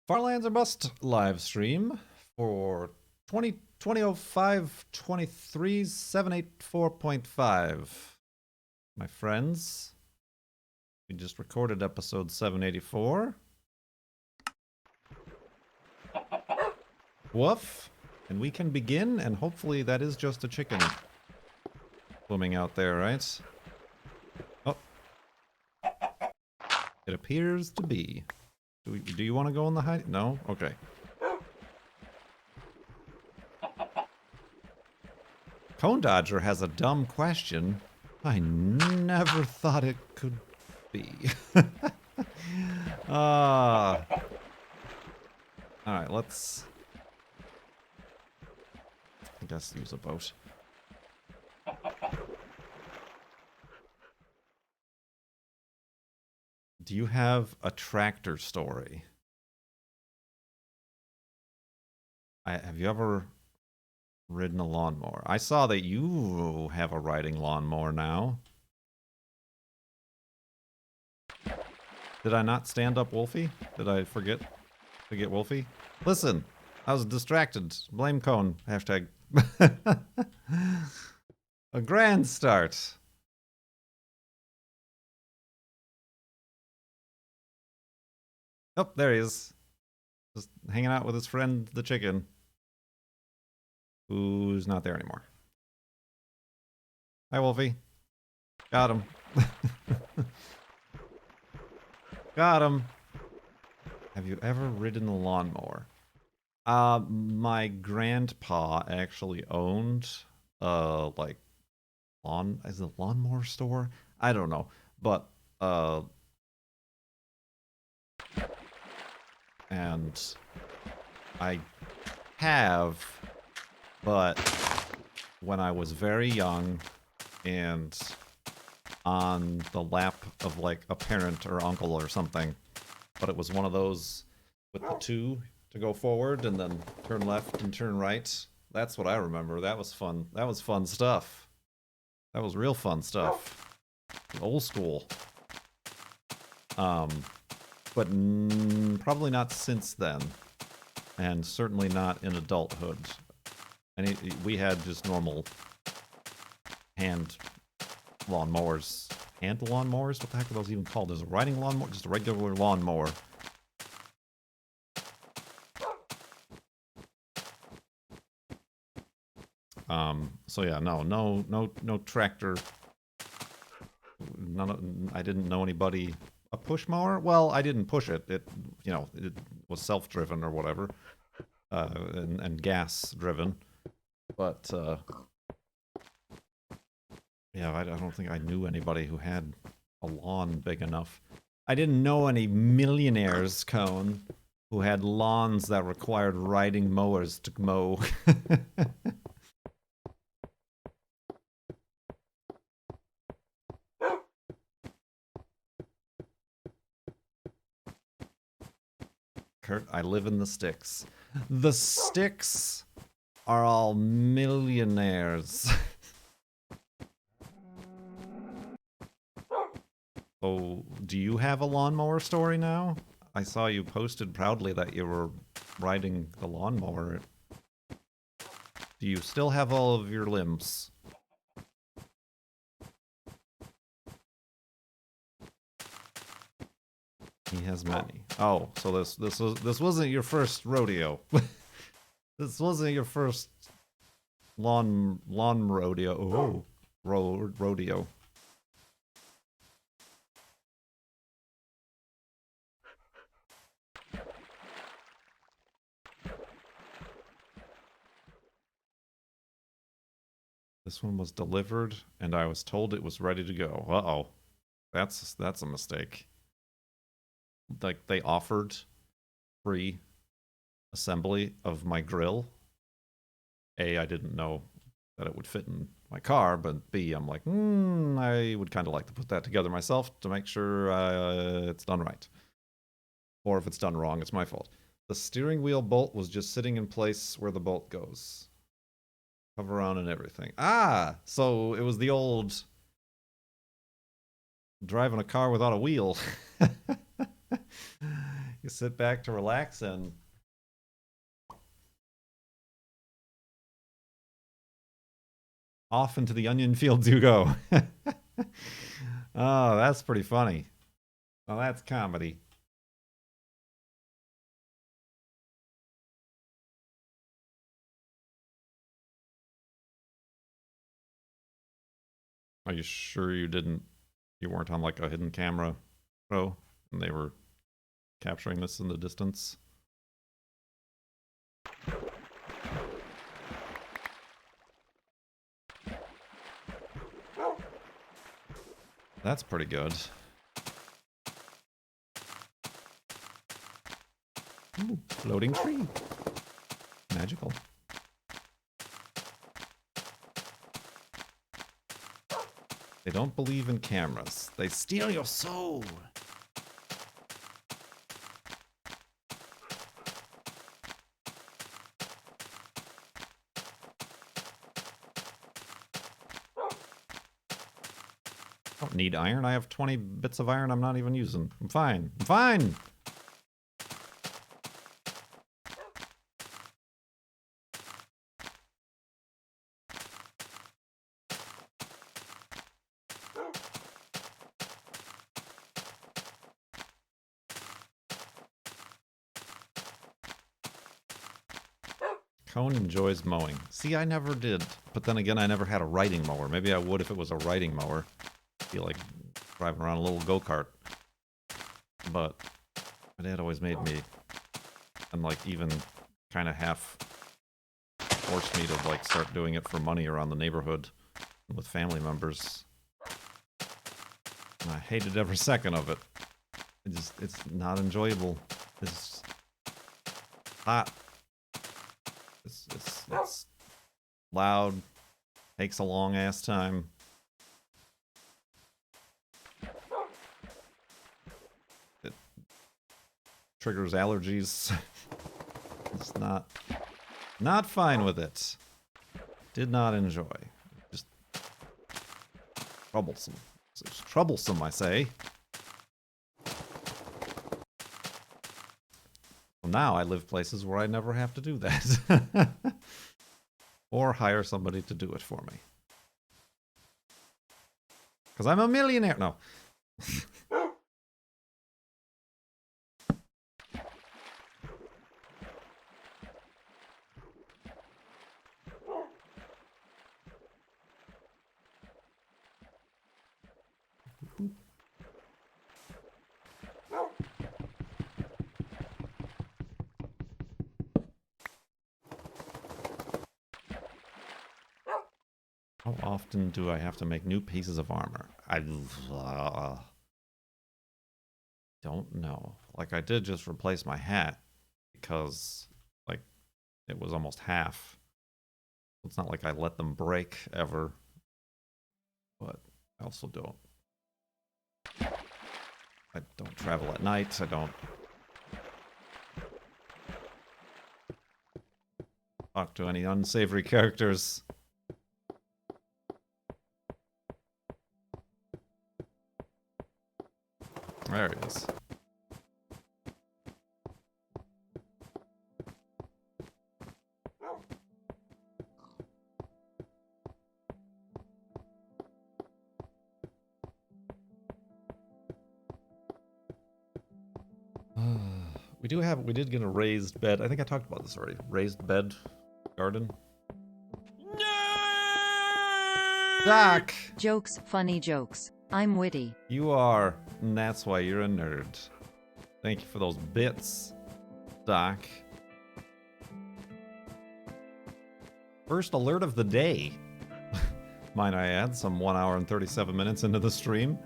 Farlands or Bust live stream for 2005 23 784.5. My friends, we just recorded episode 784. Woof. And we can begin, and hopefully that is just a chicken swimming out there, right? Oh. It appears to be. Do you want to go in the hide? No? Okay. Cone Dodger has a dumb question. I never thought it could be. Alright, let's... I guess use a boat. Do you have a tractor story? Have you ever ridden a lawnmower? I saw that you have a riding lawnmower now. Did I not stand up Wolfie? Did I forget to get Wolfie? Listen, I was distracted. Blame Cone. Hashtag. A grand start. Oh, there he is. Just hanging out with his friend, the chicken. Who's not there anymore. Hi, Wolfie. Got him. Got him. Have you ever ridden a lawnmower? My grandpa actually owned, like, is it a lawnmower store? I don't know. But, and I have, but when I was very young and on the lap of like a parent or uncle or something, but it was one of those with the two to go forward and then turn left and turn right. That's what I remember. That was fun. That was fun stuff. That was real fun stuff. Old school. But probably not since then, and certainly not in adulthood. And we had just normal hand lawnmowers. Hand lawnmowers? What the heck are those even called? There's a riding lawnmower, just a regular lawnmower. So yeah, no tractor. I didn't know anybody. A push mower? Well, I didn't push it. It was self-driven or whatever, and gas-driven. But yeah, I don't think I knew anybody who had a lawn big enough. I didn't know any millionaires, Cone, who had lawns that required riding mowers to mow. Kurt, I live in the sticks. The sticks are all millionaires. Oh, do you have a lawnmower story now? I saw you posted proudly that you were riding the lawnmower. Do you still have all of your limbs? He has many. Oh, so this wasn't your first rodeo. This wasn't your first lawn rodeo. Oh, rodeo. This one was delivered, and I was told it was ready to go. Uh-oh. That's a mistake. Like, they offered free assembly of my grill. A, I didn't know that it would fit in my car, but B, I'm like, I would kind of like to put that together myself to make sure it's done right. Or if it's done wrong, it's my fault. The steering wheel bolt was just sitting in place where the bolt goes. Cover on and everything. Ah, so it was the old driving a car without a wheel. You sit back to relax and off into the onion fields you go. Oh, that's pretty funny. Well, that's comedy. Are you sure you weren't on like a hidden camera, bro, and they were capturing this in the distance? That's pretty good. Ooh, floating tree. Magical. They don't believe in cameras. They steal your soul. I don't need iron. I have 20 bits of iron I'm not even using. I'm fine. I'm fine! Cone enjoys mowing. See, I never did. But then again, I never had a riding mower. Maybe I would if it was a riding mower. Feel like driving around a little go-kart. But my dad always made me, and like even kind of half forced me to like start doing it for money around the neighborhood with family members. And I hated every second of it. It's not enjoyable. It's hot. It's loud. Takes a long ass time. It triggers allergies. It's not fine with it. Did not enjoy. Just troublesome. It's troublesome, I say. Well, now I live places where I never have to do that. Or hire somebody to do it for me. Because I'm a millionaire. No. How often do I have to make new pieces of armor? I don't know. Like, I did just replace my hat because, like, it was almost half. It's not like I let them break ever. But I also don't. I don't travel at night. I don't talk to any unsavory characters. There he is. We did get a raised bed. I think I talked about this already. Raised bed garden. Doc! Jokes, funny jokes. I'm witty. You are, and that's why you're a nerd. Thank you for those bits, Doc. First alert of the day. Might I add, some 1 hour and 37 minutes into the stream.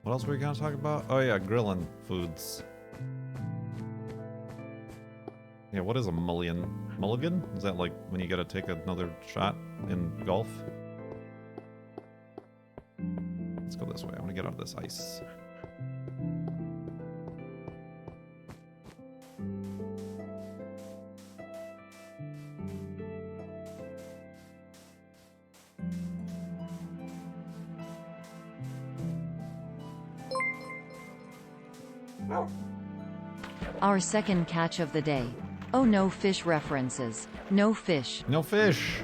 What else were we gonna talk about? Oh yeah, grilling foods. Yeah, what is a mulligan? Is that like when you gotta take another shot in golf? go this way. I want to get out of this ice. Our second catch of the day. Oh, no fish references. No fish. No fish.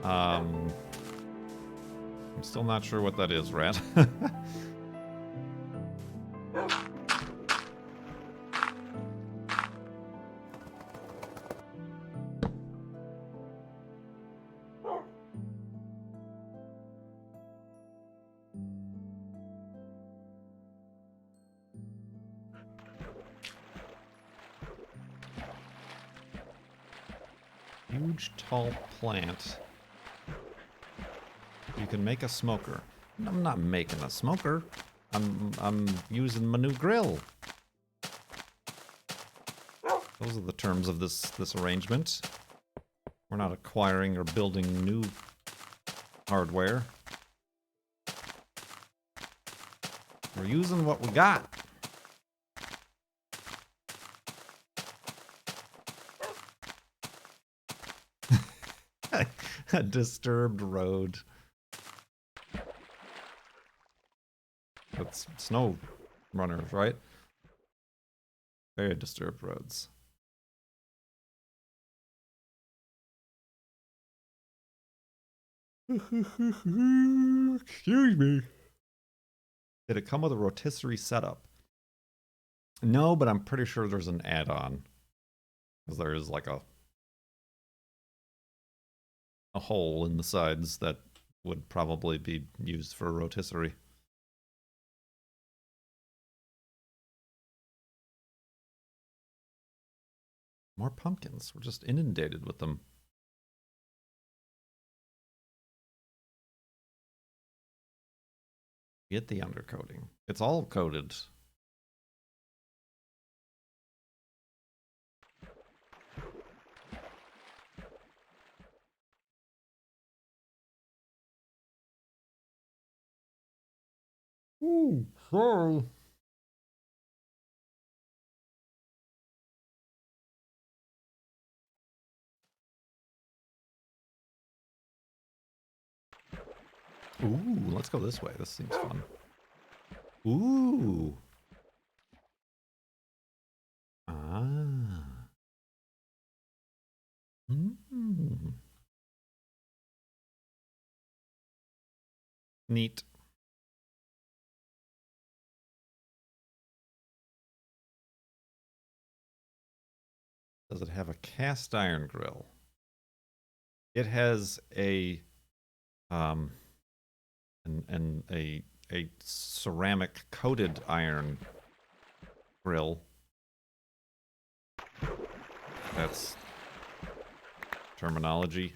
I'm still not sure what that is, Rat. Huge, tall plant. You can make a smoker. I'm not making a smoker. I'm using my new grill. Those are the terms of this arrangement. We're not acquiring or building new hardware. We're using what we got. A disturbed road. That's snow runners, right? Very disturbed roads. Excuse me. Did it come with a rotisserie setup? No, but I'm pretty sure there's an add-on. Because there is like a hole in the sides that would probably be used for a rotisserie. More pumpkins. We're just inundated with them. Get the undercoating. It's all coated. Ooh, sorry. Ooh, let's go this way. This seems fun. Ooh. Ah. Mm. Neat. Does it have a cast iron grill? It has a and a ceramic coated iron grill. That's terminology.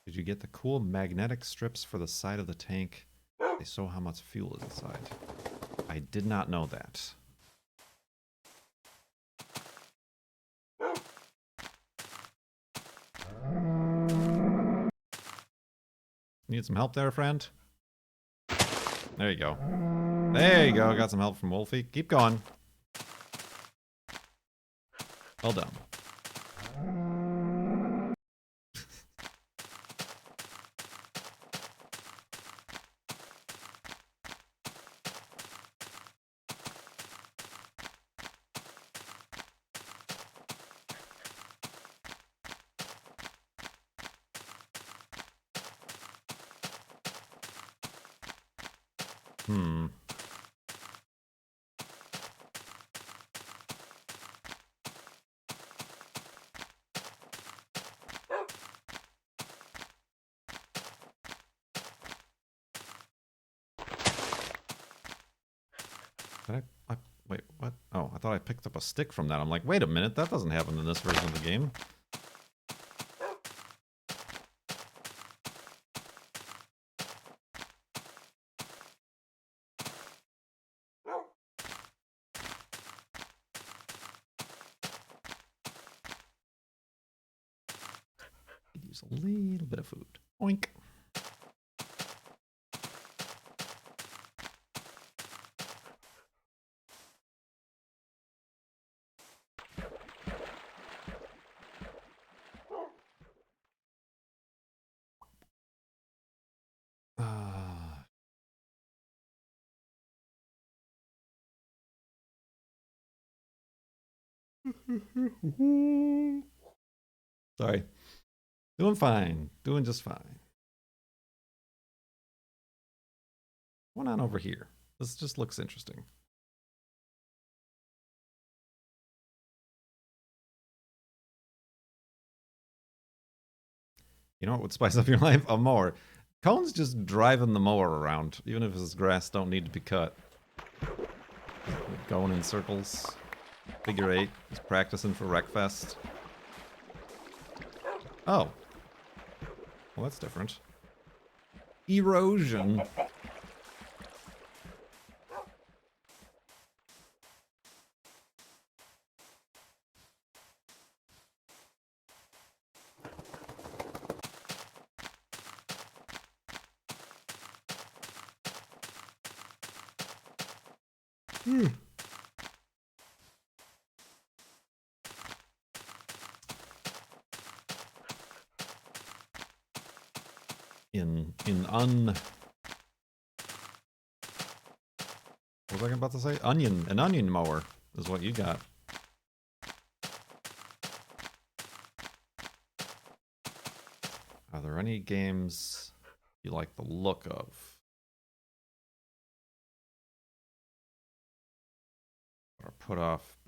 Did you get the cool magnetic strips for the side of the tank? They show how much fuel is inside. I did not know that. Need some help there, friend? There you go. There you go. Got some help from Wolfie. Keep going. Well done. Hmm. Did I wait, what? Oh, I thought I picked up a stick from that. I'm like, wait a minute, that doesn't happen in this version of the game. use a little bit of food. Oink. Sorry. Doing fine. Doing just fine. What's on over here? This just looks interesting. You know what would spice up your life? A mower. Cone's just driving the mower around, even if his grass don't need to be cut. Going in circles. Figure 8. He's practicing for Wreckfest. Oh. Well, that's different. Erosion. What was I about to say? An onion mower is what you got. Are there any games you like the look of? Or put off,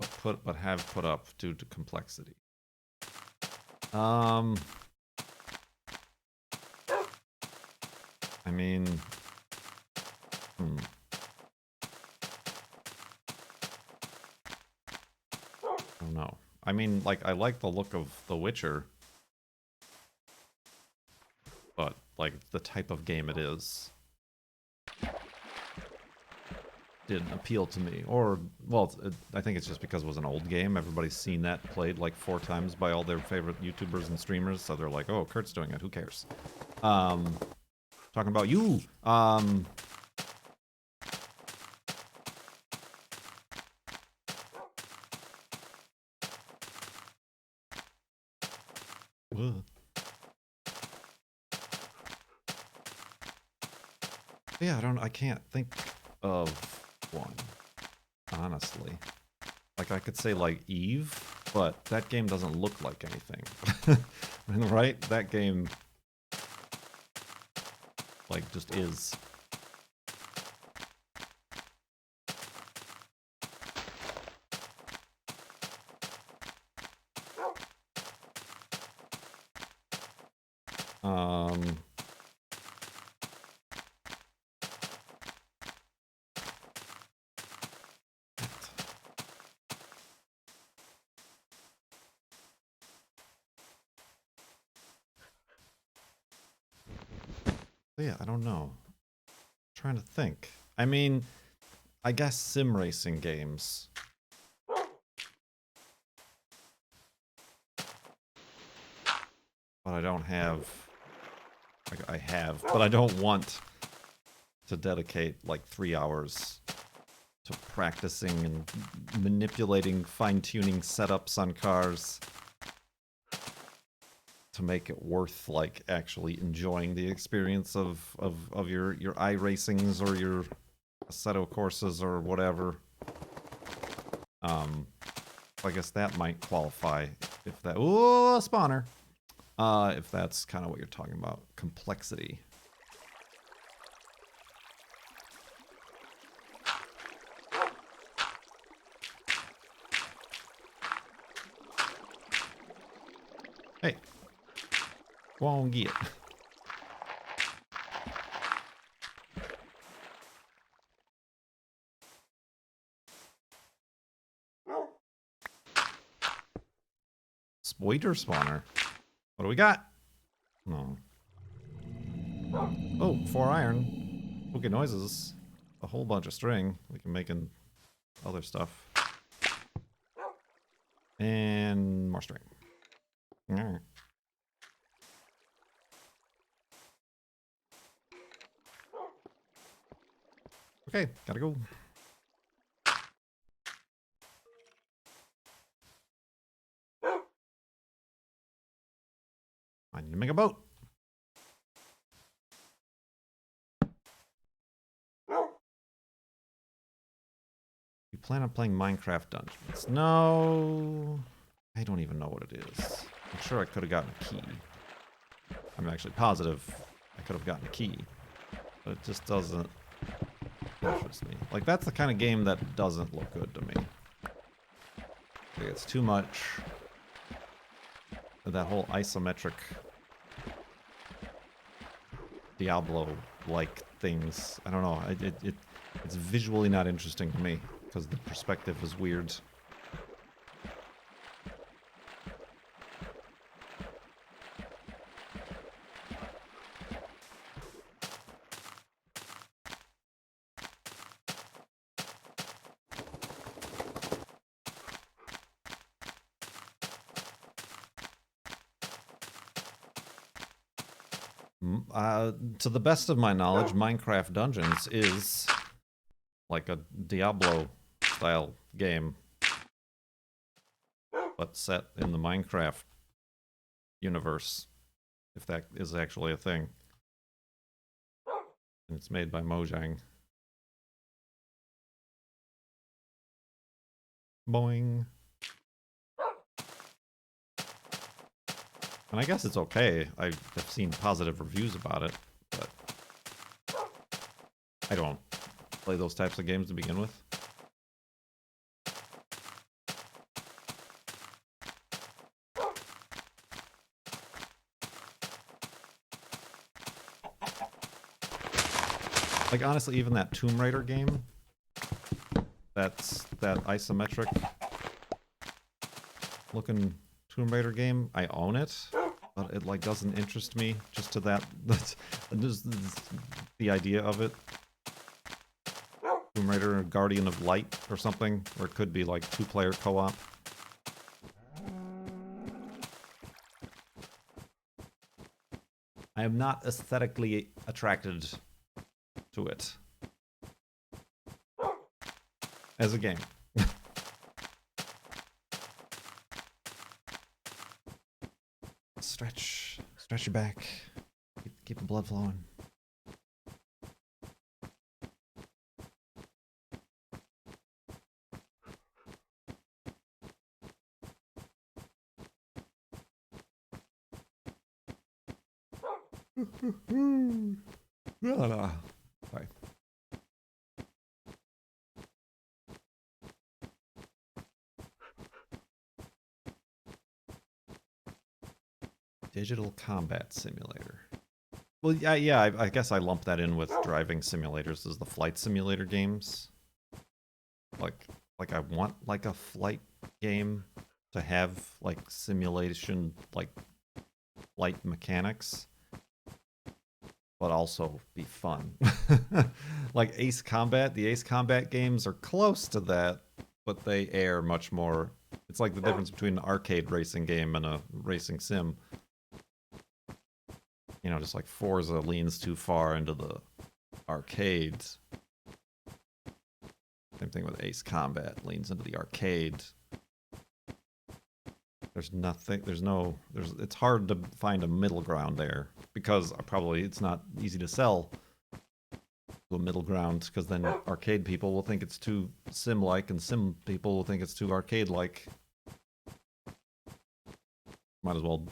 but have put up due to complexity? I mean, I don't know. I mean, like, I like the look of The Witcher, but, like, the type of game it is didn't appeal to me. Or, well, I think it's just because it was an old game. Everybody's seen that played like 4 times by all their favorite YouTubers and streamers, so they're like, oh, Kurt's doing it, who cares? Talking about you! Yeah, I can't think of one, honestly. Like, I could say, like, Eve, but that game doesn't look like anything. Right? That game, like, just is. Yeah, I don't know. I'm trying to think. I mean, I guess sim racing games. But I don't have... I have, but I don't want to dedicate like 3 hours to practicing and manipulating, fine-tuning setups on cars to make it worth, like, actually enjoying the experience of your iRacings or your Assetto Corsas or whatever. I guess that might qualify if that... Ooh, a spawner! If that's kind of what you're talking about. Complexity. Hey. Go on, get it. Spoiler spawner. What do we got? No. Oh, 4 iron. Spooky noises. A whole bunch of string. We can make in other stuff. And more string. Alright. Okay, gotta go. I need to make a boat. You plan on playing Minecraft Dungeons? No. I don't even know what it is. I'm sure I could have gotten a key. I'm actually positive I could have gotten a key. But it just doesn't interest me. Like, that's the kind of game that doesn't look good to me. Like, it's too much. That whole isometric Diablo-like things. I don't know. It's visually not interesting to me because the perspective is weird. To the best of my knowledge, Minecraft Dungeons is like a Diablo-style game, but set in the Minecraft universe, if that is actually a thing. And it's made by Mojang. Boing. And I guess it's okay. I've seen positive reviews about it, but I don't play those types of games to begin with. Like, honestly, even that Tomb Raider game, that's that isometric looking Tomb Raider game, I own it, but it like doesn't interest me just to that. That's just the idea of it. Tomb Raider, Guardian of Light or something, or it could be like 2-player co-op. I am not aesthetically attracted to it as a game. Stretch your back, keep the blood flowing. Sorry. Digital Combat Simulator. Well, yeah, I guess I lump that in with driving simulators as the flight simulator games. Like I want like a flight game to have like simulation, like flight mechanics, but also be fun. Like Ace Combat, the Ace Combat games are close to that, but they err much more. It's like the difference between an arcade racing game and a racing sim. You know, just like Forza leans too far into the arcades. Same thing with Ace Combat, leans into the arcade. There's nothing, it's hard to find a middle ground there, because probably it's not easy to sell to a middle ground, because then arcade people will think it's too sim-like, and sim people will think it's too arcade-like. Might as well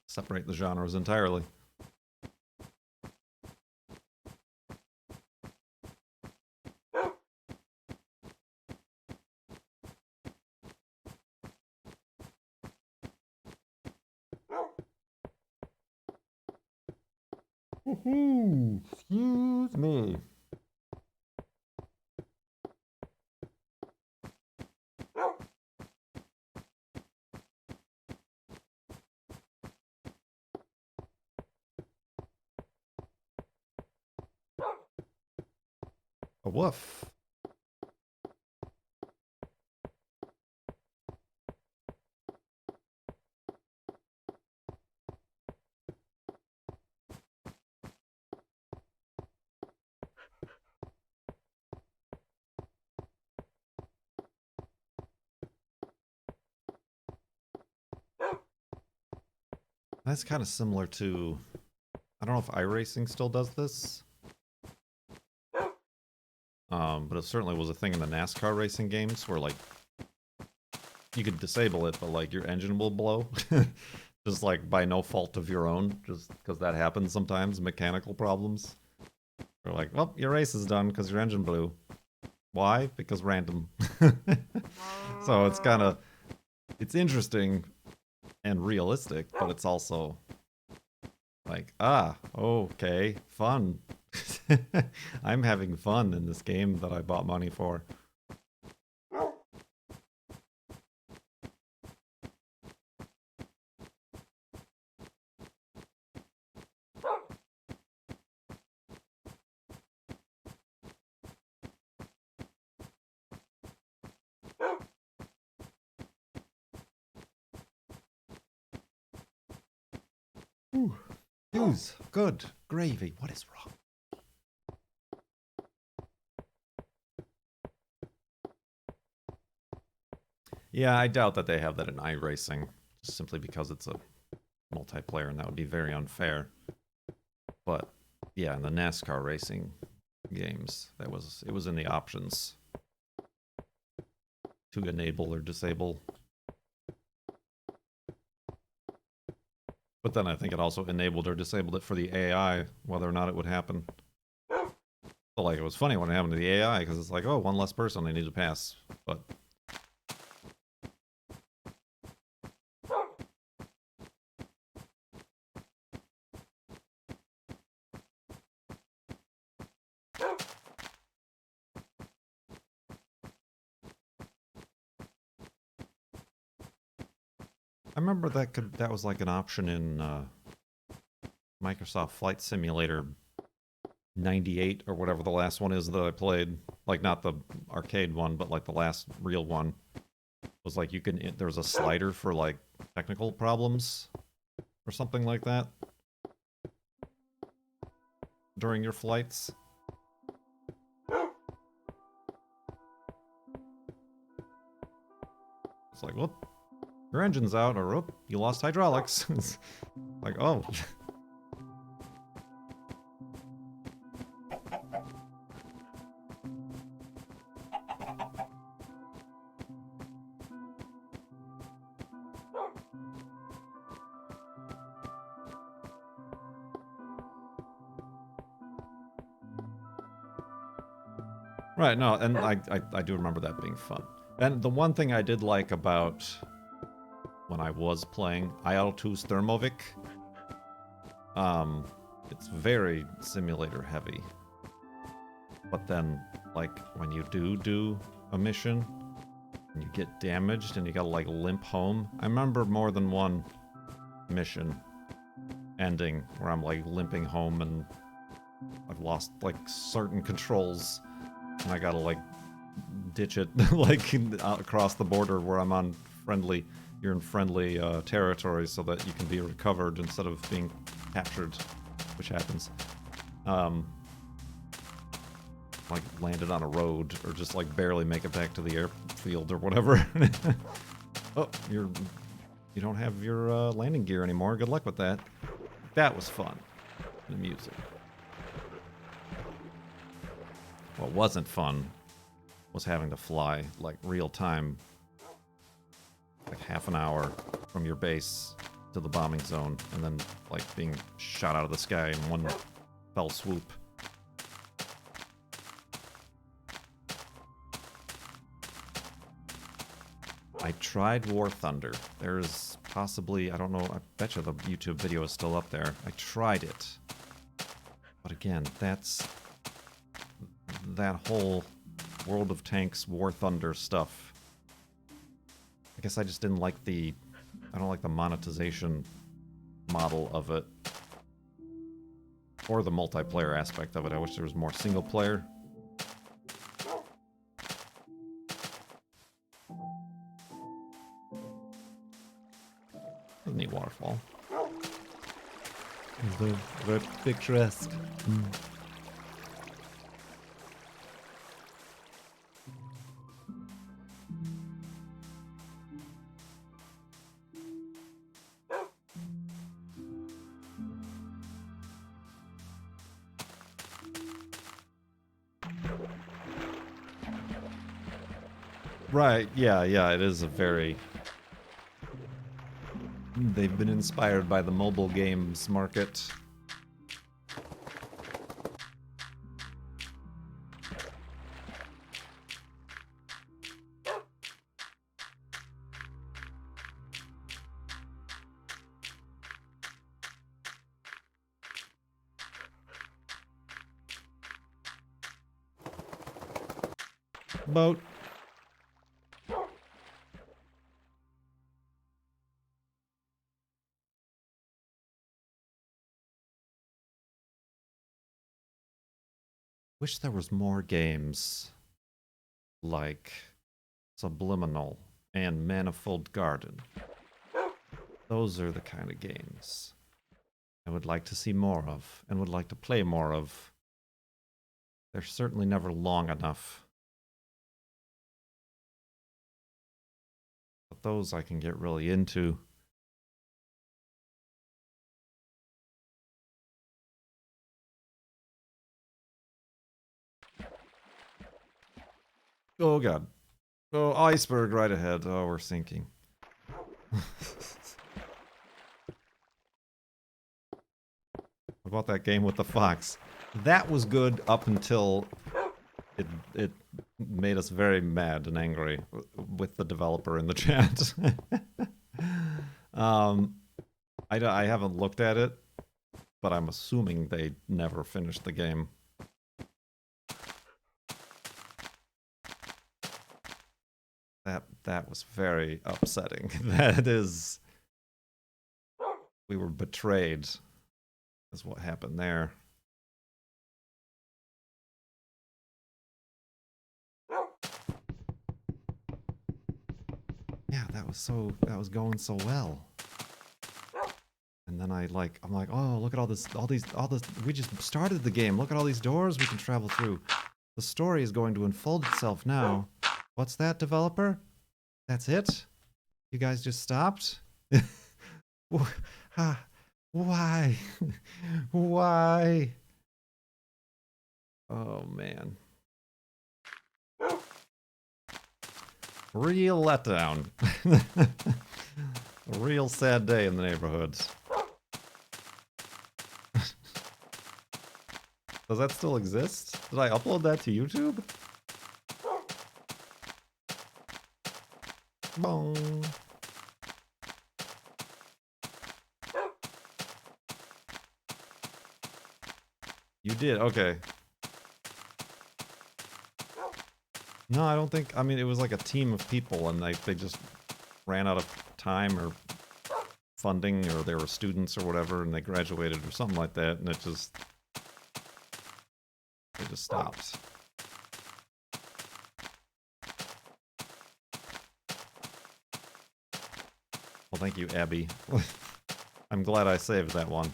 separate the genres entirely. Woohoo! Excuse me. A woof. That's kind of similar to, I don't know if iRacing still does this, but it certainly was a thing in the NASCAR racing games where like you could disable it, but like your engine will blow, just like by no fault of your own, just because that happens sometimes. Mechanical problems. They're like, well, your race is done because your engine blew. Why? Because random. So it's kind of, it's interesting and realistic, but it's also like, okay, fun. I'm having fun in this game that I bought money for. Ooh. News. Good. Gravy. What is wrong? Yeah, I doubt that they have that in iRacing, simply because it's a multiplayer and that would be very unfair. But yeah, in the NASCAR racing games, it was in the options to enable or disable. But then I think it also enabled or disabled it for the AI, whether or not it would happen. So like, it was funny when it happened to the AI, because it's like, oh, one less person they need to pass. But I remember that was like an option in Microsoft Flight Simulator 98 or whatever the last one is that I played. Like not the arcade one, but like the last real one. Was like there was a slider for like technical problems or something like that during your flights. It's like, whoop, your engine's out, or whoop, you lost hydraulics. It's like, oh. Right, no, and I do remember that being fun. And the one thing I did like about when I was playing IL-2's Thermovic, it's very simulator heavy. But then, like, when you do a mission, and you get damaged and you gotta, like, limp home. I remember more than one mission ending where I'm, like, limping home and I've lost, like, certain controls and I gotta, like, ditch it, like, across the border where I'm on you're in friendly territory so that you can be recovered instead of being captured, which happens. Like, landed on a road or just, like, barely make it back to the airfield or whatever. Oh, you don't have your landing gear anymore. Good luck with that. That was fun. The music. What wasn't fun was having to fly, like, real time, like half an hour from your base to the bombing zone, and then, like, being shot out of the sky in one fell swoop. I tried War Thunder. There's possibly, I don't know, I bet you the YouTube video is still up there. I tried it. But again, that's that whole World of Tanks War Thunder stuff. I guess I just didn't like I don't like the monetization model of it. Or the multiplayer aspect of it. I wish there was more single player. Neat waterfall. Very picturesque. Right, yeah, yeah, it is a very... They've been inspired by the mobile games market. Boat. Wish there was more games like Subliminal and Manifold Garden. Those are the kind of games I would like to see more of and would like to play more of. They're certainly never long enough. But those I can get really into. Oh god. Oh, iceberg right ahead. Oh, we're sinking. What about that game with the fox? That was good up until it made us very mad and angry with the developer in the chat. I haven't looked at it, but I'm assuming they never finished the game. That was very upsetting. That is... We were betrayed, is what happened there. Yeah, that was going so well. And then I'm like, oh, look at all this, we just started the game. Look at all these doors we can travel through. The story is going to unfold itself now. What's that, developer? That's it? You guys just stopped? Why? Why? Oh, man. Real letdown. A real sad day in the neighborhood. Does that still exist? Did I upload that to YouTube? Bong. You did, okay. No, I don't think, I mean, it was like a team of people and they just ran out of time or funding, or they were students or whatever and they graduated or something like that, and it just stopped. Well, thank you, Abby. I'm glad I saved that one.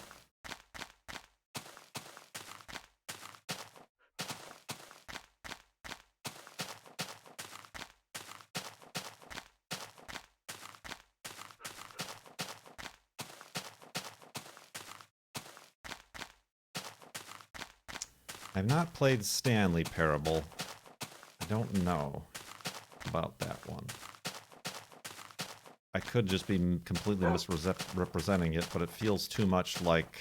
I've not played Stanley Parable. I don't know about that one. I could just be completely misrepresenting it, but it feels too much like...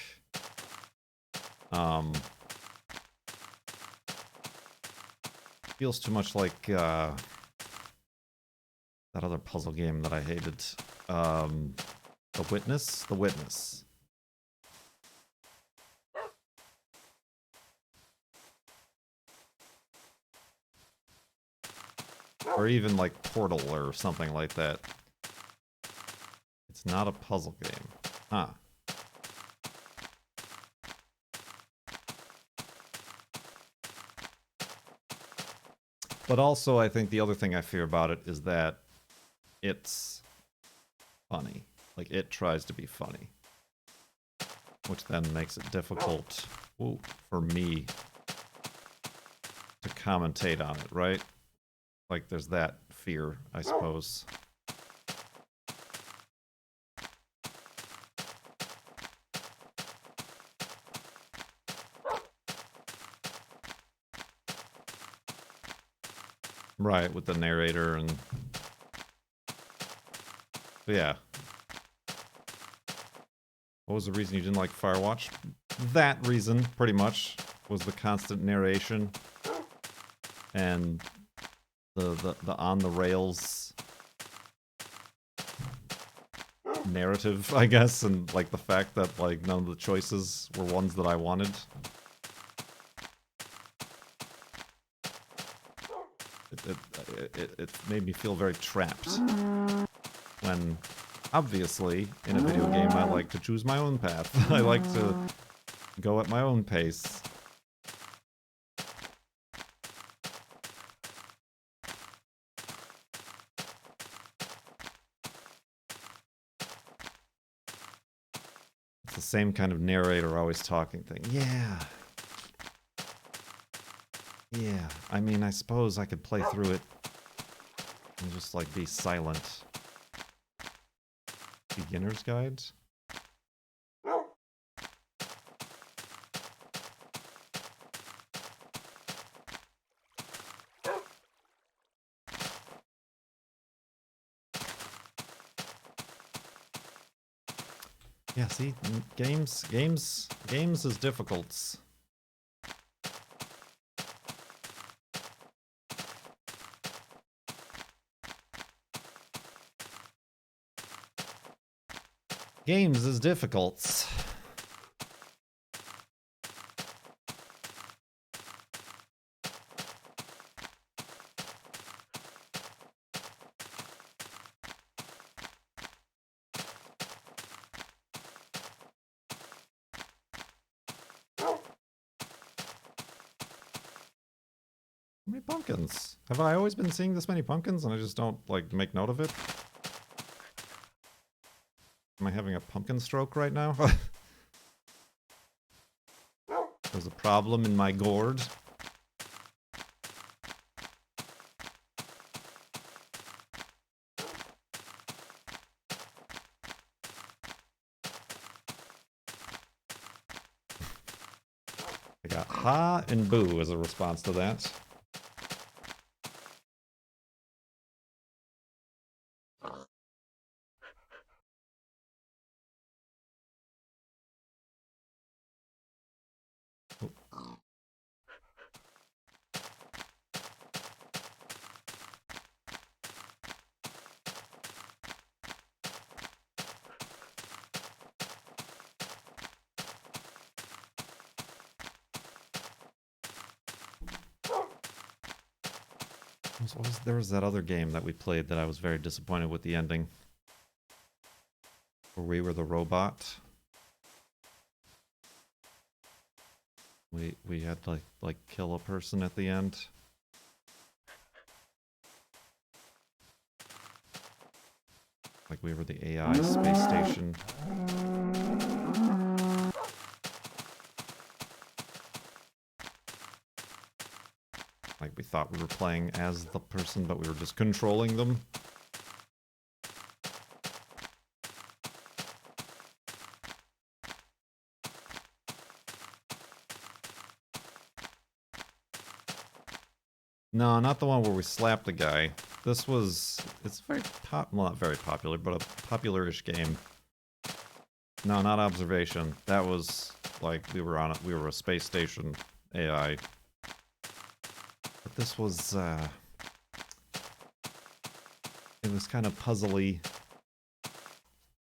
feels too much like, that other puzzle game that I hated. The Witness? The Witness. Or even like Portal or something like that. It's not a puzzle game. Huh. But also, I think the other thing I fear about it is that it's funny. Like, it tries to be funny. Which then makes it difficult for me to commentate on it, right? Like, there's that fear, I suppose. Right, with the narrator and... But yeah. What was the reason you didn't like Firewatch? That reason, pretty much, was the constant narration and the on-the-rails narrative, I guess, and like the fact that like none of the choices were ones that I wanted. It made me feel very trapped. When, obviously, in a video game, I like to choose my own path. I like to go at my own pace. It's the same kind of narrator always talking thing. Yeah. Yeah. I mean, I suppose I could play through it and just, like, be silent. Beginner's guide? Yeah, see, games is difficult. Games is difficult. How many pumpkins? Have I always been seeing this many pumpkins and I just don't, like, make note of it? Am I having a pumpkin stroke right now? There's a problem in my gourd. I got ha and boo as a response to that. There was that other game that we played that I was very disappointed with the ending. Where we were the robot. We had to like kill a person at the end. Like we were the AI space station. Like we thought we were playing as the person, but we were just controlling them. No, not the one where we slapped the guy. This was... It's very well, not very popular, but a popular-ish game. No, not Observation. That was, like, we were a space station AI. But this was, it was kind of puzzly.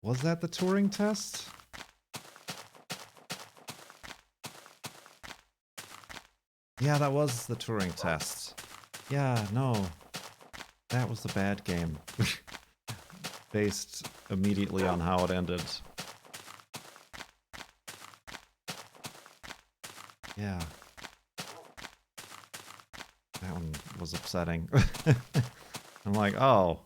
Was that the Turing test? Yeah, that was the Turing test. Yeah, no. That was the bad game. Based immediately on how it ended. Yeah. That one was upsetting. I'm like, oh.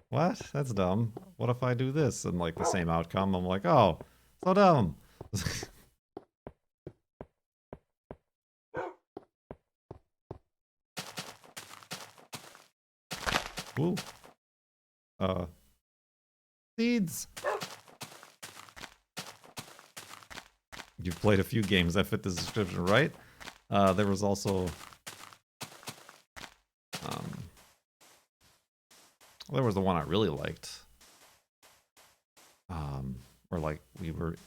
What? That's dumb. What if I do this? And like the same outcome, I'm like, oh, so dumb. Ooh. Seeds. You've played a few games that fit this description, right? There was also There was the one I really liked. Where like we were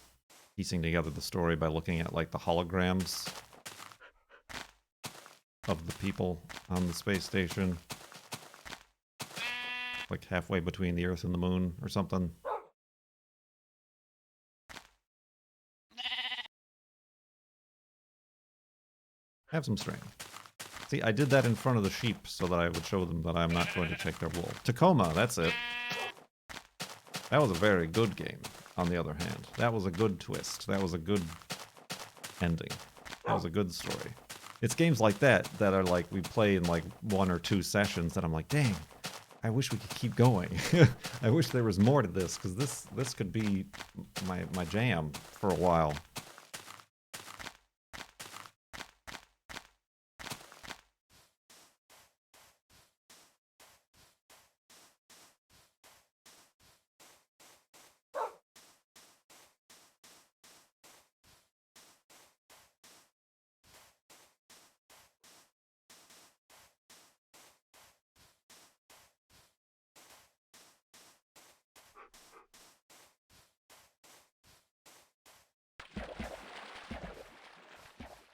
piecing together the story by looking at like the holograms of the people on the space station. Like halfway between the Earth and the Moon or something. Have some strain. See, I did that in front of the sheep so that I would show them that I'm not going to take their wool. Tacoma, that's it. That was a very good game, on the other hand. That was a good twist. That was a good ending. That was a good story. It's games like that that are like we play in like 1 or 2 sessions that I'm like, dang, I wish we could keep going. I wish there was more to this, because this could be my jam for a while.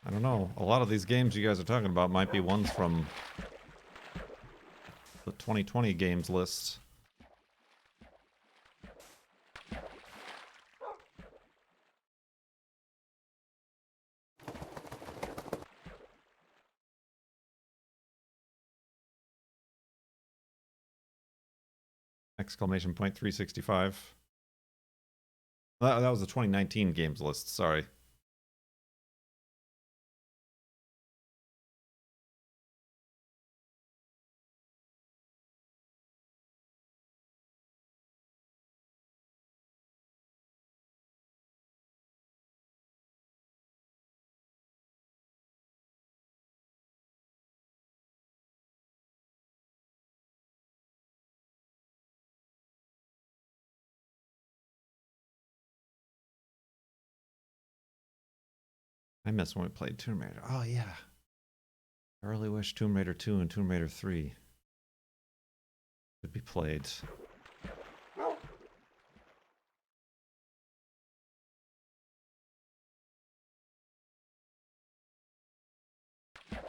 I don't know. A lot of these games you guys are talking about might be ones from the 2020 games list. Exclamation point 365. That was the 2019 games list, sorry. I miss when we played Tomb Raider. Oh, yeah. I really wish Tomb Raider 2 and Tomb Raider 3 could be played. I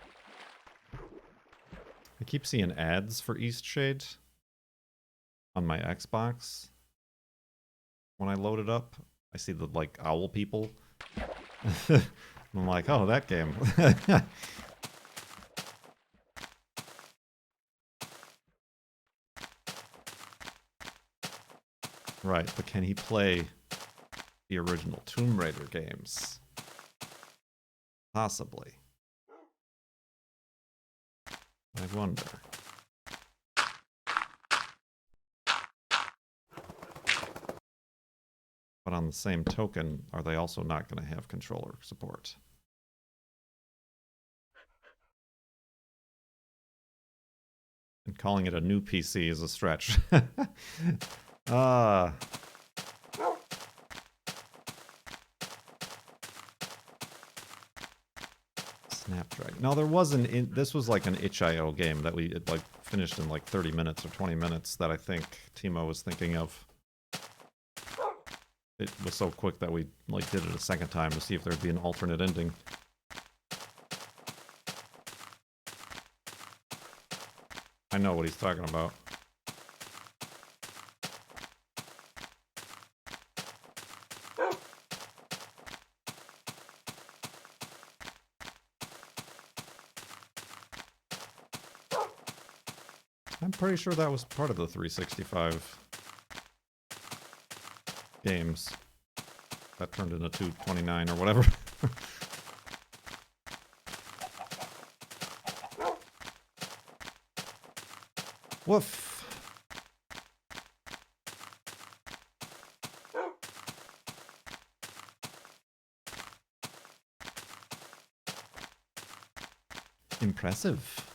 keep seeing ads for Eastshade on my Xbox. When I load it up, I see the, like, owl people. I'm like, oh, that game. Right, but can he play the original Tomb Raider games? Possibly. I wonder. But on the same token, are they also not going to have controller support? And calling it a new PC is a stretch. Snapdragon. No, there was this was like an itch.io game that we like finished in like 30 minutes or 20 minutes that I think Timo was thinking of. It was so quick that we like did it a second time to see if there'd be an alternate ending. I know what he's talking about. I'm pretty sure that was part of the 365 games that turned into 229 or whatever. Woof. Impressive.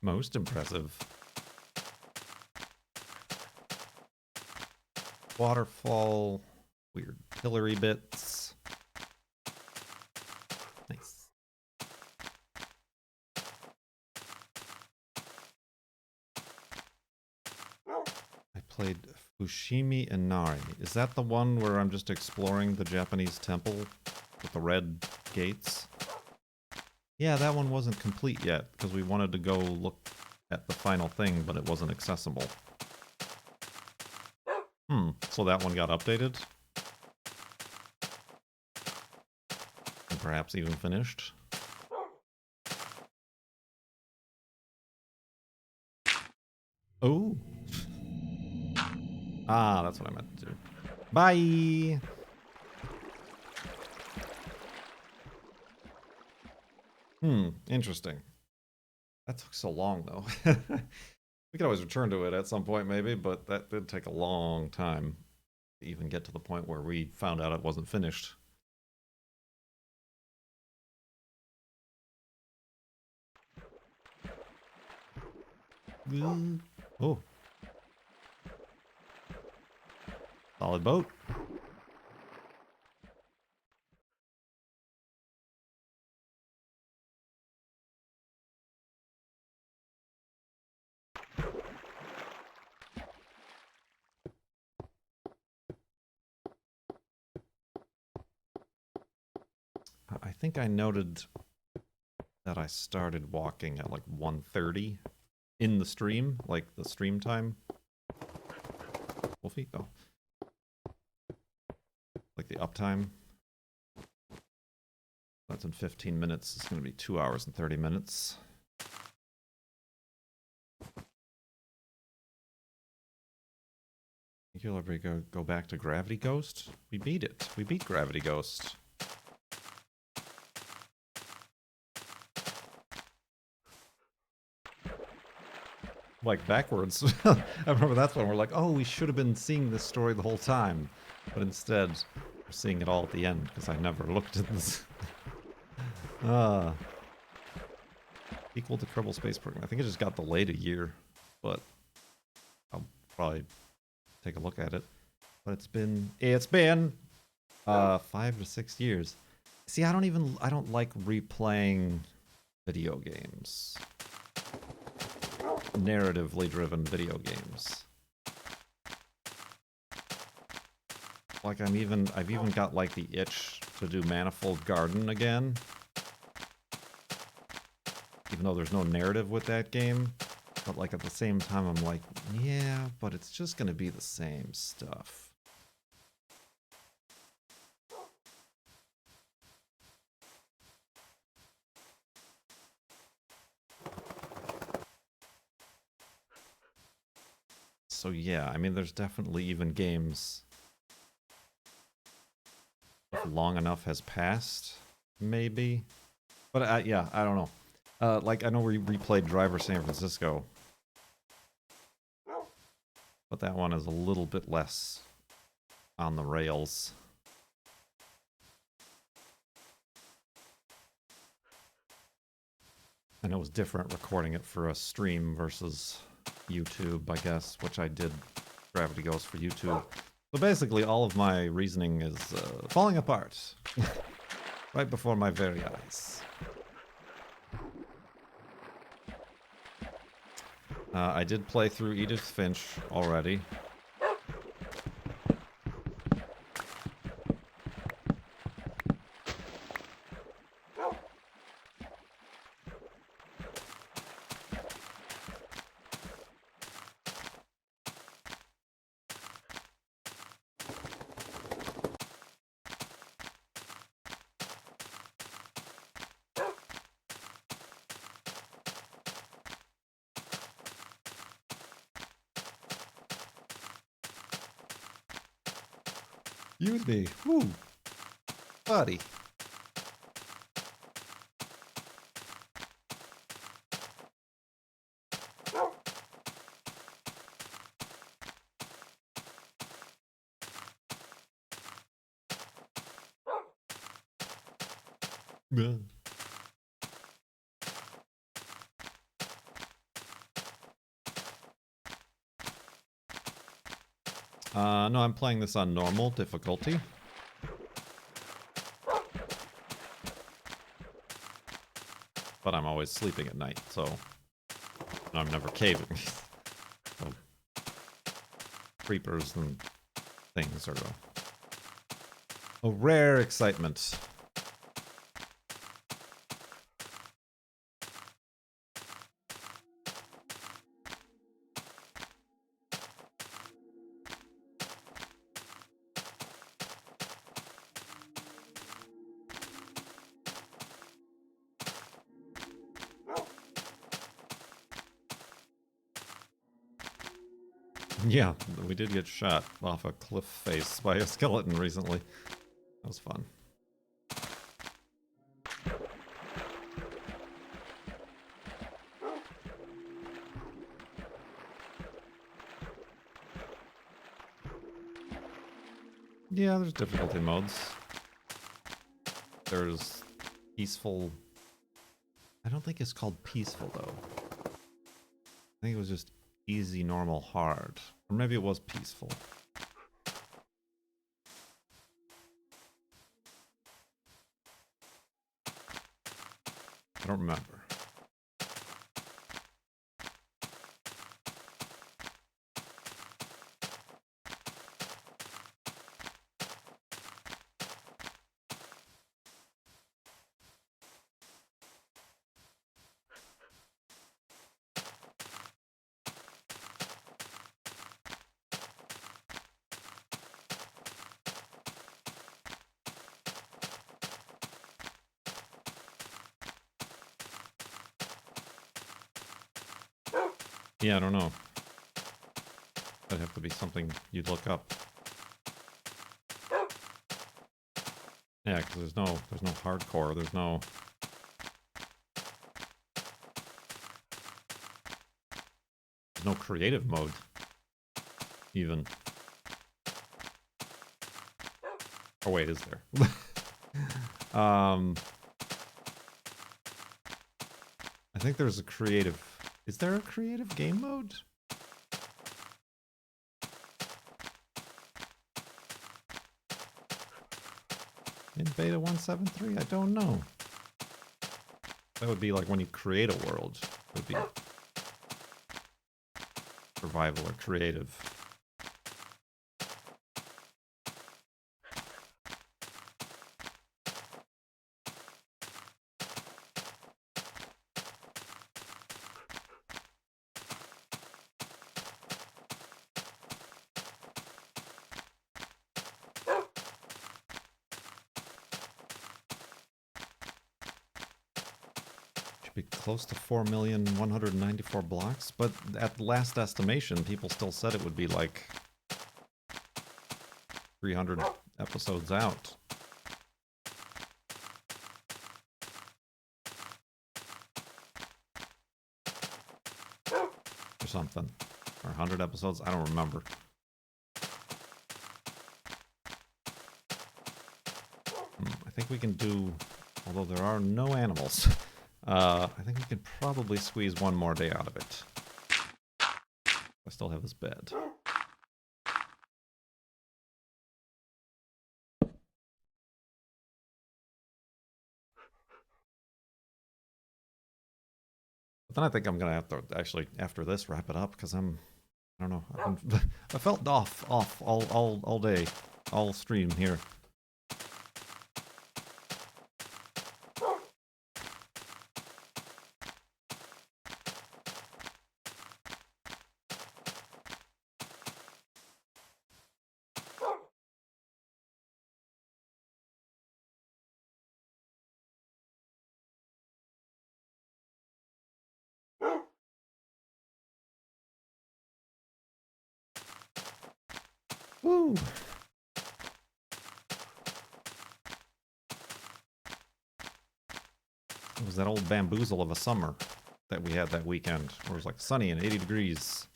Most impressive. Waterfall, weird pillory bits. Nice. I played Fushimi Inari. Is that the one where I'm just exploring the Japanese temple with the red gates? Yeah, that one wasn't complete yet because we wanted to go look at the final thing, but it wasn't accessible. So that one got updated? And perhaps even finished? Oh! Ah, that's what I meant to do. Bye! Interesting. That took so long, though. We could always return to it at some point, maybe, but that did take a long time to even get to the point where we found out it wasn't finished. Oh. Solid boat. I think I noted that I started walking at like 1:30 in the stream, like the stream time. Wolfie? Oh. Like the uptime. That's in 15 minutes. It's going to be 2 hours and 30 minutes. Think you'll ever go back to Gravity Ghost? We beat it. We beat Gravity Ghost. Like backwards. I remember that's when we're like, oh, we should have been seeing this story the whole time. But instead, we're seeing it all at the end because I never looked at this. Equal to Kerbal Space Program. I think it just got delayed a year, but I'll probably take a look at it. But it's been 5 to 6 years. See, I don't like replaying video games. Narratively driven video games. Like I've even got like the itch to do Manifold Garden again. Even though there's no narrative with that game. But like at the same time I'm like, yeah, but it's just gonna be the same stuff. So yeah, I mean there's definitely even games if long enough has passed, maybe. But yeah, I don't know. Like I know we replayed Driver San Francisco. But that one is a little bit less on the rails. And it was different recording it for a stream versus YouTube, I guess, which I did Gravity Ghost for YouTube. So basically, all of my reasoning is falling apart right before my very eyes. I did play through Edith Finch already. Use me. Woo. Buddy. Yeah. No, I'm playing this on normal difficulty. But I'm always sleeping at night, so I'm never caving. So creepers and things are a rare excitement. Yeah, we did get shot off a cliff face by a skeleton recently. That was fun. Yeah, there's difficulty modes. There's peaceful. I don't think it's called peaceful, though. I think it was just easy, normal, hard. Or maybe it was peaceful. I don't remember. Yeah, I don't know. That'd have to be something you'd look up. Yeah, because there's no hardcore. There's no creative mode, even. Oh wait, is there? I think there's a creative. Is there a creative game mode? In beta 1.7.3? I don't know. That would be like when you create a world. It would be survival or creative. Be close to 4,194 blocks, but at last estimation, people still said it would be like 300 episodes out. Or something. Or 100 episodes, I don't remember. I think we can do, although there are no animals, I think we can probably squeeze one more day out of it. I still have this bed. But then I think I'm gonna have to actually, after this, wrap it up, because I don't know, I felt off all day, all stream here. Woo! It was that old bamboozle of a summer that we had that weekend, where it was like sunny and 80 degrees.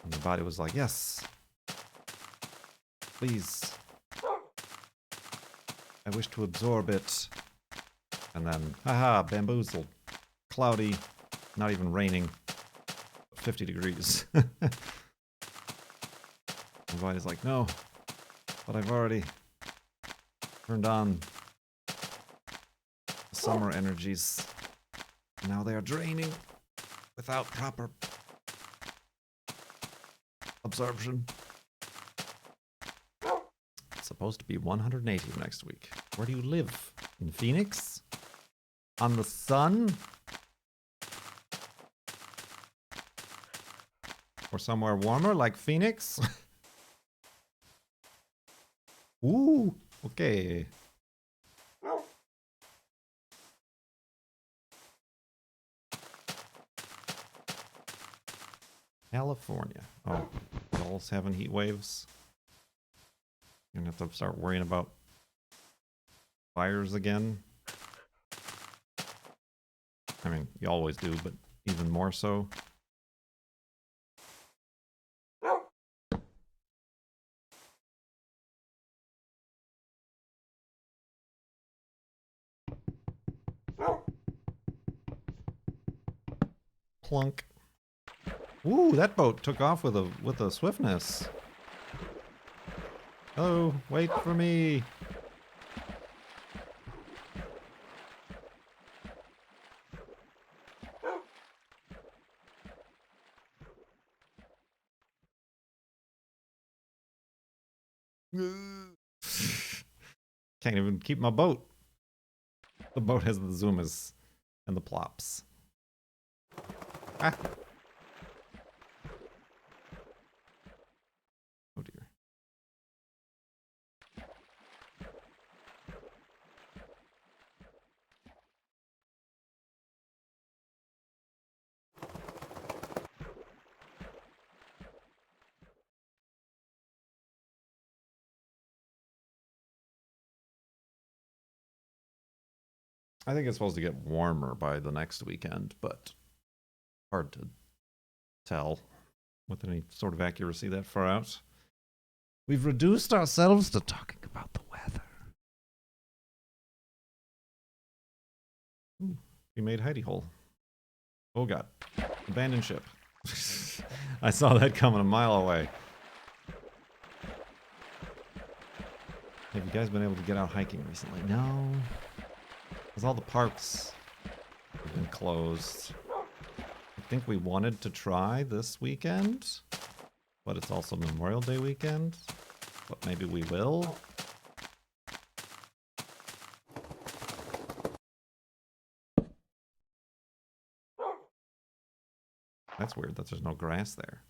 And the body was like, yes, please. I wish to absorb it. And then, haha, bamboozled. Cloudy, not even raining, 50 degrees. Everybody's like, no, but I've already turned on the summer energies. Now they are draining without proper absorption. It's supposed to be 180 next week. Where do you live? In Phoenix? On the sun? Or somewhere warmer like Phoenix? Ooh, okay. California. Oh, y'all's having heat waves. You're gonna have to start worrying about fires again. I mean, you always do, but even more so. Plunk. Ooh, that boat took off with a swiftness. Hello, wait for me. Can't even keep my boat. The boat has the zoomas and the plops. Ah. Oh dear. I think it's supposed to get warmer by the next weekend, but hard to tell with any sort of accuracy that far out. We've reduced ourselves to talking about the weather. Ooh, we made hidey hole. Oh god. Abandoned ship. I saw that coming a mile away. Have you guys been able to get out hiking recently? No. Because all the parks have been closed. I think we wanted to try this weekend, but it's also Memorial Day weekend. But maybe we will. That's weird that there's no grass there.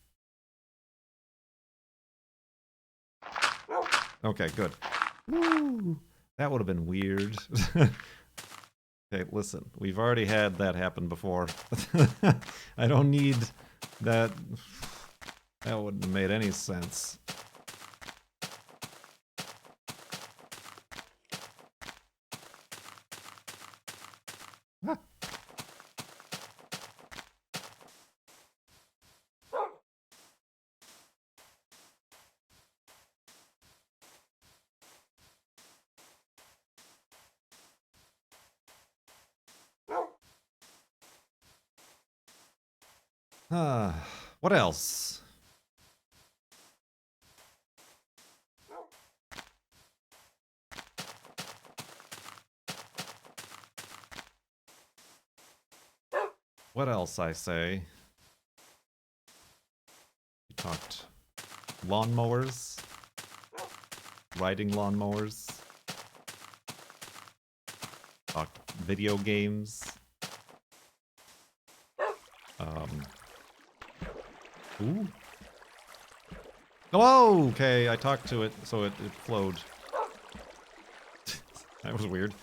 Okay, good. Woo! That would have been weird. Okay, listen, we've already had that happen before. I don't need that. That wouldn't have made any sense. Ah. What else? What else, I say? We talked lawnmowers, riding lawnmowers, talked video games. Ooh. Oh, okay, I talked to it, so it flowed. That was weird.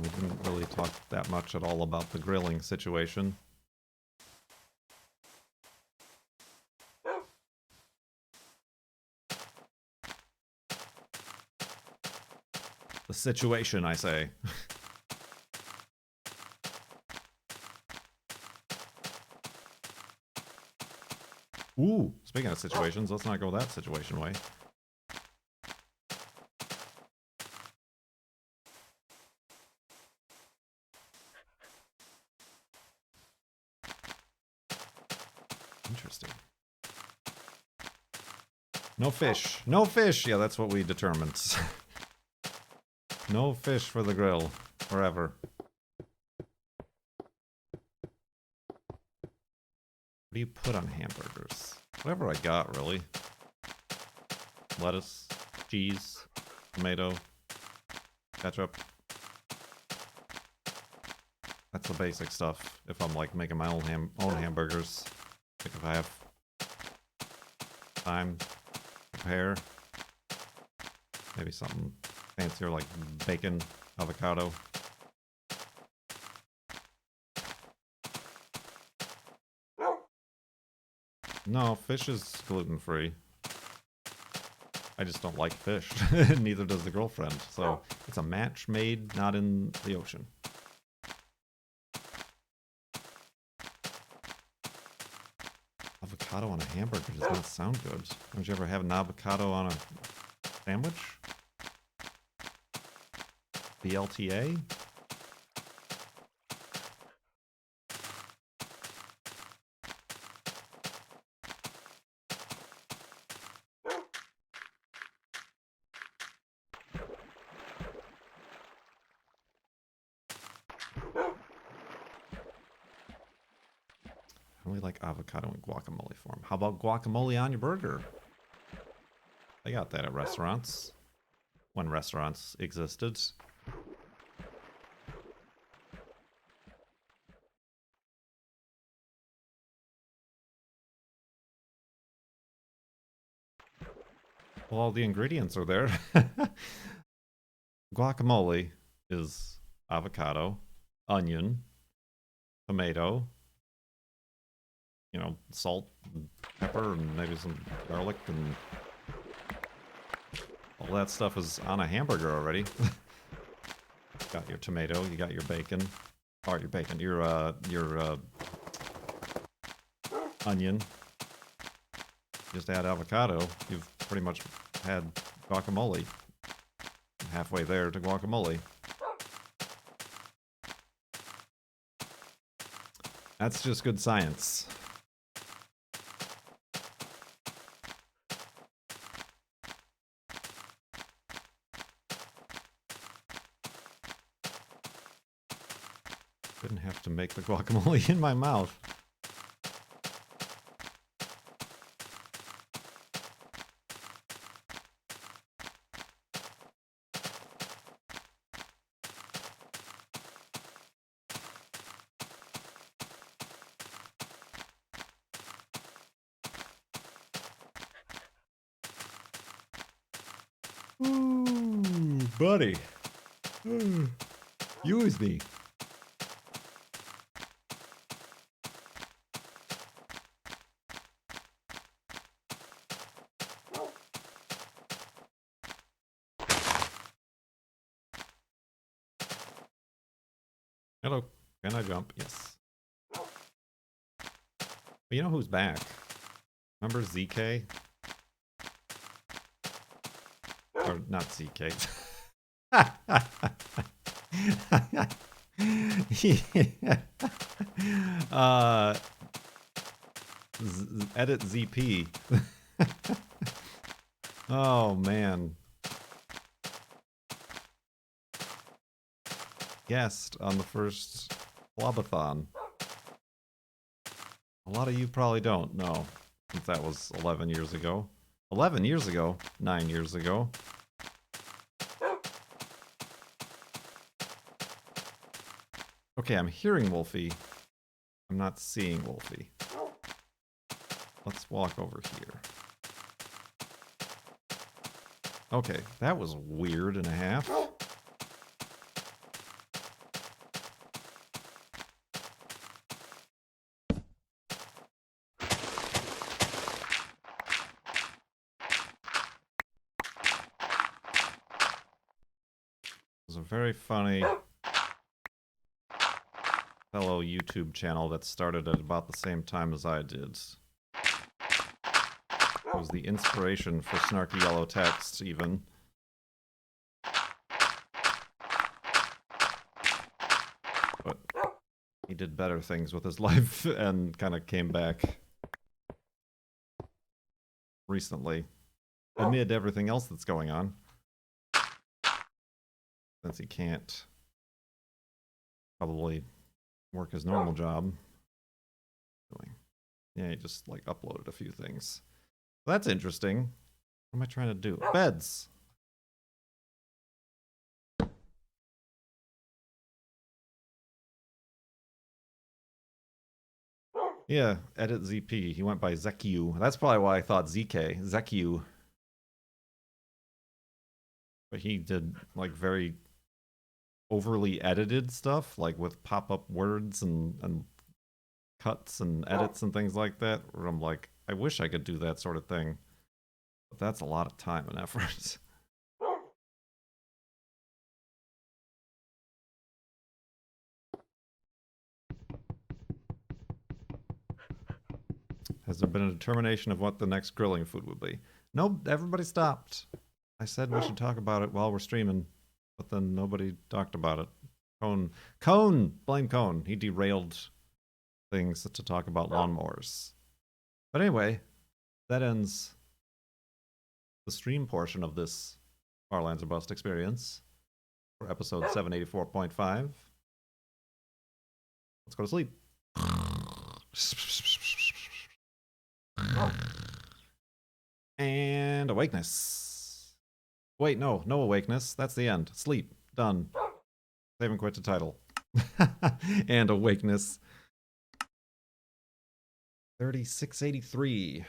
We didn't really talk that much at all about the grilling situation. The situation, I say. Ooh, speaking of situations, let's not go that situation way. Interesting. No fish. No fish! Yeah, that's what we determined. No fish for the grill. Forever. What do you put on hamburgers? Whatever I got, really. Lettuce, cheese, tomato, ketchup. That's the basic stuff. If I'm like making my own hamburgers, like if I have time to prepare, maybe something fancier like bacon, avocado. No, fish is gluten-free. I just don't like fish. Neither does the girlfriend. So it's a match made not in the ocean. Avocado on a hamburger does not sound good. Don't you ever have an avocado on a sandwich? BLTA? I only like avocado in guacamole form. How about guacamole on your burger? They got that at restaurants. When restaurants existed. Well, all the ingredients are there. Guacamole is avocado, onion, tomato, you know, salt, and pepper, and maybe some garlic, and all that stuff is on a hamburger already. Got your tomato, you got your bacon, or your bacon, your onion. Just add avocado, you've pretty much had guacamole. Halfway there to guacamole. That's just good science. Didn't have to make the guacamole in my mouth. Ooh, buddy. Use me. Hello. Can I jump? Yes. But you know who's back? Remember ZK? Or not ZK. Edit ZP. Oh man. Guest on the first Blobathon. A lot of you probably don't know, since that was 11 years ago. 11 years ago? 9 years ago. Okay, I'm hearing Wolfie. I'm not seeing Wolfie. Let's walk over here. Okay, that was weird and a half. It was a very funny fellow YouTube channel that started at about the same time as I did. It was the inspiration for snarky yellow text, even. But he did better things with his life and kind of came back recently, amid everything else that's going on. Since he can't probably work his normal job. Yeah, he just like uploaded a few things. That's interesting. What am I trying to do? Beds. Yeah, edit ZP. He went by Zekiu. That's probably why I thought ZK. Zekiu. But he did like very overly edited stuff, like with pop-up words and cuts and edits and things like that, where I'm like, I wish I could do that sort of thing. But that's a lot of time and effort. Has there been a determination of what the next grilling food would be? Nope, everybody stopped. I said we should talk about it while we're streaming, but then nobody talked about it. Cone! Blame Cone. He derailed things to talk about lawnmowers. But anyway, that ends the stream portion of this Our Lands Are Bust experience for episode 784.5. Let's go to sleep. And awakeness. Wait, no awakeness. That's the end. Sleep. Done. Save and quit to title. And awakeness. 3683.